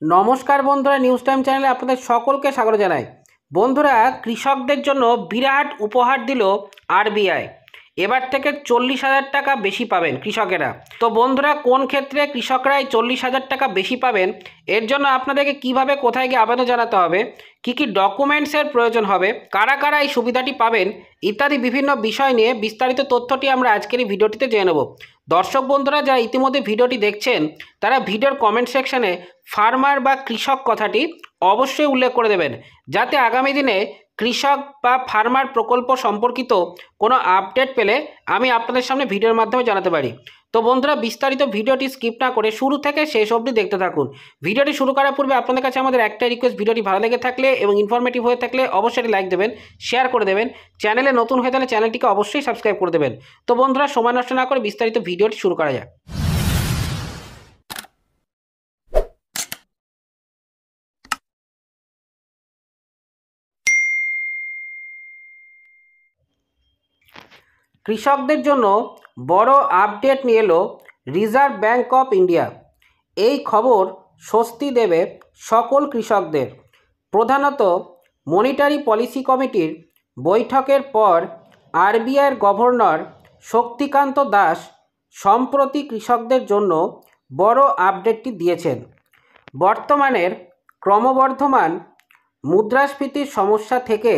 নমস্কার বন্ধুরা, news time চ্যানেলে আপনাদের সকলকে স্বাগত জানাই। বন্ধুরা, কৃষকদের জন্য বিরাট উপহার দিল আরবিআই। এবার থেকে 40,000 টাকা বেশি পাবেন কৃষকেরা। তো বন্ধুরা, কোন ক্ষেত্রে কৃষকরা এই 40,000 টাকা বেশি পাবেন, এর জন্য আপনাদেরকে কিভাবে কোথায় গিয়ে আবেদন জানাতে হবে, কি কি ডকুমেন্টসের প্রয়োজন হবে, কারা কারা এই সুবিধাটি পাবেন ইত্যাদি বিভিন্ন বিষয় নিয়ে বিস্তারিত তথ্যটি আমরা আজকের এই ভিডিওটিতে জেনে নেব। দর্শক বন্ধুরা, যারা ইতিমধ্যে ভিডিওটি দেখছেন তারা ভিডিওর কমেন্ট সেকশনে ফার্মার বা কৃষক কথাটি অবশ্যই উল্লেখ করে দেবেন, যাতে আগামী দিনে কৃষক বা ফার্মার প্রকল্প সম্পর্কিত কোনো আপডেট পেলে আমি আপনাদের সামনে ভিডিওর মাধ্যমে জানাতে পারি। তো বন্ধুরা, বিস্তারিত ভিডিওটি স্কিপ না করে শুরু থেকে শেষ অবধি দেখতে থাকুন। ভিডিওটি শুরু করার পূর্বে আপনাদের কাছে আমাদের একটাই রিকোয়েস্ট, ভিডিওটি ভালো লেগে থাকলে এবং ইনফরমেটিভ হয়ে থাকলে অবশ্যই লাইক দেবেন, শেয়ার করে দেবেন। চ্যানেলে নতুন হয়ে থাকলে চ্যানেলটিকে অবশ্যই সাবস্ক্রাইব করে দেবেন। তো বন্ধুরা, সময় নষ্ট না করে বিস্তারিত ভিডিওটি শুরু করা যাক। কৃষকদের জন্য বড় আপডেট নিয়ে এলো রিজার্ভ ব্যাঙ্ক অফ ইন্ডিয়া। এই খবর স্বস্তি দেবে সকল কৃষকদের। প্রধানত মনিটারি পলিসি কমিটির বৈঠকের পর আরবিআইয়ের গভর্নর শক্তিকান্ত দাস সম্প্রতি কৃষকদের জন্য বড় আপডেটটি দিয়েছেন। বর্তমানের ক্রমবর্ধমান মুদ্রাস্ফীতির সমস্যা থেকে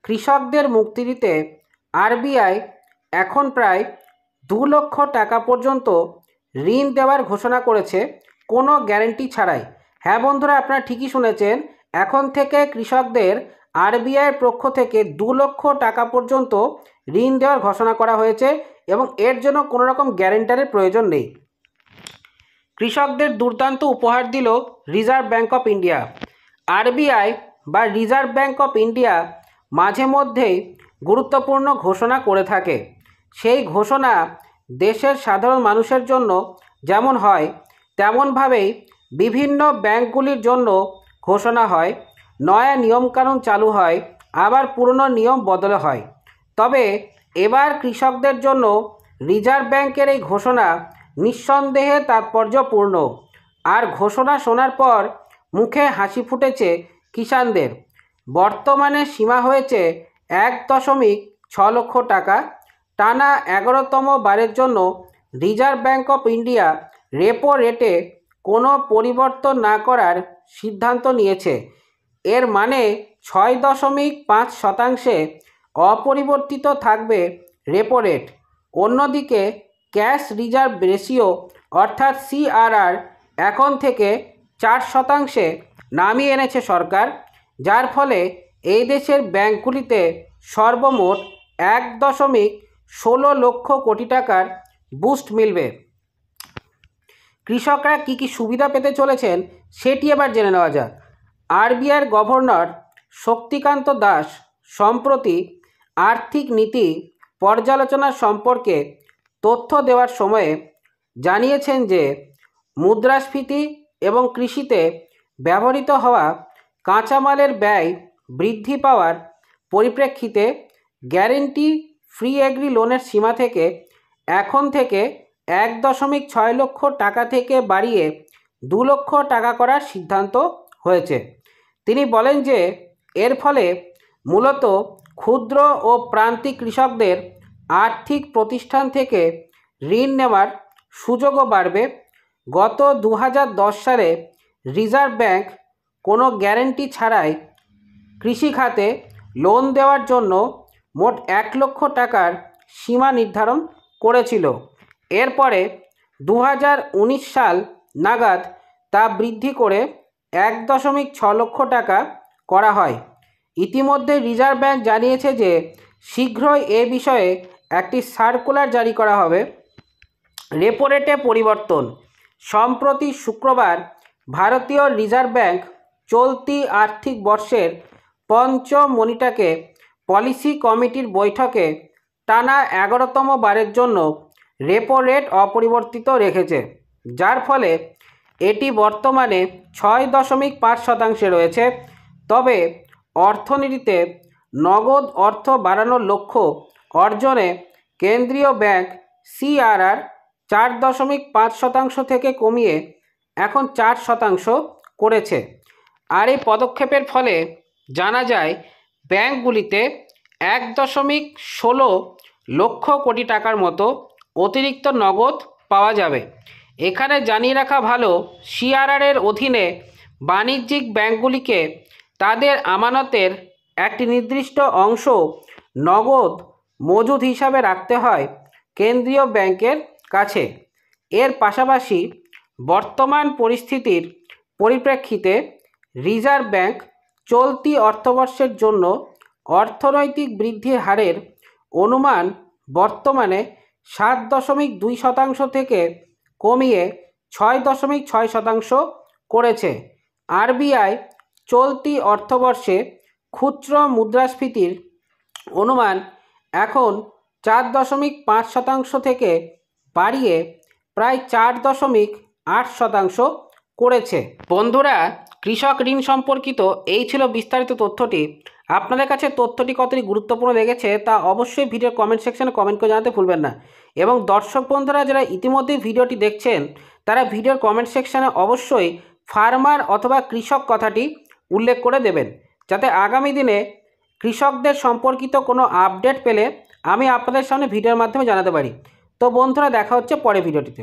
কৃষকদের মুক্তি দিতে আরবিআই এখন প্রায় 2 লক্ষ টাকা পর্যন্ত ঋণ দেওয়ার ঘোষণা করেছে, কোনো গ্যারেন্টি ছাড়াই। হ্যাঁ বন্ধুরা, আপনারা ঠিকই শুনেছেন, এখন থেকে কৃষকদের আরবিআইয়ের পক্ষ থেকে 2 লক্ষ টাকা পর্যন্ত ঋণ দেওয়ার ঘোষণা করা হয়েছে এবং এর জন্য কোনো রকম গ্যারেন্টারের প্রয়োজন নেই। কৃষকদের দুর্দান্ত উপহার দিল reserve bank of India. RBI বা রিজার্ভ ব্যাঙ্ক অফ ইন্ডিয়া মাঝে মধ্যেই গুরুত্বপূর্ণ ঘোষণা করে থাকে। সেই ঘোষণা দেশের সাধারণ মানুষের জন্য যেমন হয়, তেমনভাবেই বিভিন্ন ব্যাঙ্কগুলির জন্য ঘোষণা হয়। নয়া নিয়মকানুন চালু হয়, আবার পুরনো নিয়ম বদলে হয়। তবে এবার কৃষকদের জন্য রিজার্ভ ব্যাঙ্কের এই ঘোষণা নিঃসন্দেহে তাৎপর্যপূর্ণ। আর ঘোষণা শোনার পর মুখে হাসি ফুটেছে কিষাণদের। বর্তমানে সীমা হয়েছে 1.6 লক্ষ টাকা। টানা 11তম বারের জন্য reserve bank of India repo রেটে কোনো পরিবর্তন না করার সিদ্ধান্ত নিয়েছে। এর মানে 6.5% অপরিবর্তিত থাকবে রেপো রেট। অন্যদিকে ক্যাশ রিজার্ভ রেশিও অর্থাৎ সিআরআর এখন থেকে 4% নামিয়ে এনেছে সরকার, যার ফলে এই দেশের ব্যাঙ্কগুলিতে সর্বমোট 1.16 লক্ষ কোটি টাকার বুস্ট মিলবে। কৃষকরা কী কী সুবিধা পেতে চলেছেন সেটি এবার জেনে নেওয়া যাক। আরবিআইয়ের গভর্নর শক্তিকান্ত দাস সম্প্রতি আর্থিক নীতি পর্যালোচনা সম্পর্কে তথ্য দেওয়ার সময়ে জানিয়েছেন যে মুদ্রাস্ফীতি এবং কৃষিতে ব্যবহৃত হওয়া কাঁচামালের ব্যয় বৃদ্ধি পাওয়ার পরিপ্রেক্ষিতে গ্যারেন্টি ফ্রি এগ্রি লোনের সীমা থেকে এখন থেকে 1.6 লক্ষ টাকা থেকে বাড়িয়ে 2 লক্ষ টাকা করার সিদ্ধান্ত হয়েছে। তিনি বলেন যে এর ফলে মূলত ক্ষুদ্র ও প্রান্তিক কৃষকদের আর্থিক প্রতিষ্ঠান থেকে ঋণ নেওয়ার সুযোগও বাড়বে। গত 2010 সালে রিজার্ভ ব্যাঙ্ক কোনো গ্যারেন্টি ছাড়াই কৃষি খাতে লোন দেওয়ার জন্য মোট 1 লক্ষ টাকার সীমা নির্ধারণ করেছিল। এরপরে 2019 সাল নাগাদ তা বৃদ্ধি করে 1.6 লক্ষ টাকা করা হয়। ইতিমধ্যে রিজার্ভ ব্যাঙ্ক জানিয়েছে যে শীঘ্রই এ বিষয়ে একটি সার্কুলার জারি করা হবে। রেপো রেটে পরিবর্তন। সম্প্রতি শুক্রবার ভারতীয় রিজার্ভ ব্যাঙ্ক চলতি আর্থিক বর্ষের পঞ্চম মনিটারি পলিসি কমিটির বৈঠকে টানা 11তম বারের জন্য রেপো রেট অপরিবর্তিত রেখেছে, যার ফলে এটি বর্তমানে 6.5% রয়েছে। তবে অর্থনীতিতে নগদ অর্থ বাড়ানোর লক্ষ্য অর্জনে কেন্দ্রীয় ব্যাংক সিআরআর 4.5% থেকে কমিয়ে এখন 4% করেছে। আর এই পদক্ষেপের ফলে জানা যায় ব্যাংকগুলিতে 1.16 লক্ষ কোটি টাকার মতো অতিরিক্ত নগদ পাওয়া যাবে। এখানে জানিয়ে রাখা ভালো, সিআরআরের অধীনে বাণিজ্যিক ব্যাংকগুলিকে তাদের আমানতের একটি নির্দিষ্ট অংশ নগদ মজুদ হিসাবে রাখতে হয় কেন্দ্রীয় ব্যাংকের কাছে। এর পাশাপাশি বর্তমান পরিস্থিতির পরিপ্রেক্ষিতে রিজার্ভ ব্যাংক চলতি অর্থবর্ষের জন্য অর্থনৈতিক বৃদ্ধির হারের অনুমান বর্তমানে 7.2% থেকে কমিয়ে 6.6% করেছে। আরবিআই চলতি অর্থবর্ষে খুচরো মুদ্রাস্ফীতির অনুমান এখন 4.5% থেকে বাড়িয়ে প্রায় 4.8% করেছে। বন্ধুরা, কৃষক ঋণ সম্পর্কিত এই ছিল বিস্তারিত তথ্যটি। আপনাদের কাছে তথ্যটি কতটি গুরুত্বপূর্ণ লেগেছে তা অবশ্যই ভিডিওর কমেন্ট সেকশনে কমেন্ট করে জানাতে ভুলবেন না। এবং দর্শক বন্ধুরা যারা ইতিমধ্যেই ভিডিওটি দেখছেন তারা ভিডিওর কমেন্ট সেকশনে অবশ্যই ফার্মার অথবা কৃষক কথাটি উল্লেখ করে দেবেন, যাতে আগামী দিনে কৃষকদের সম্পর্কিত কোনো আপডেট পেলে আমি আপনাদের সামনে ভিডিওর মাধ্যমে জানাতে পারি। তো বন্ধুরা, দেখা হচ্ছে পরের ভিডিওটিতে।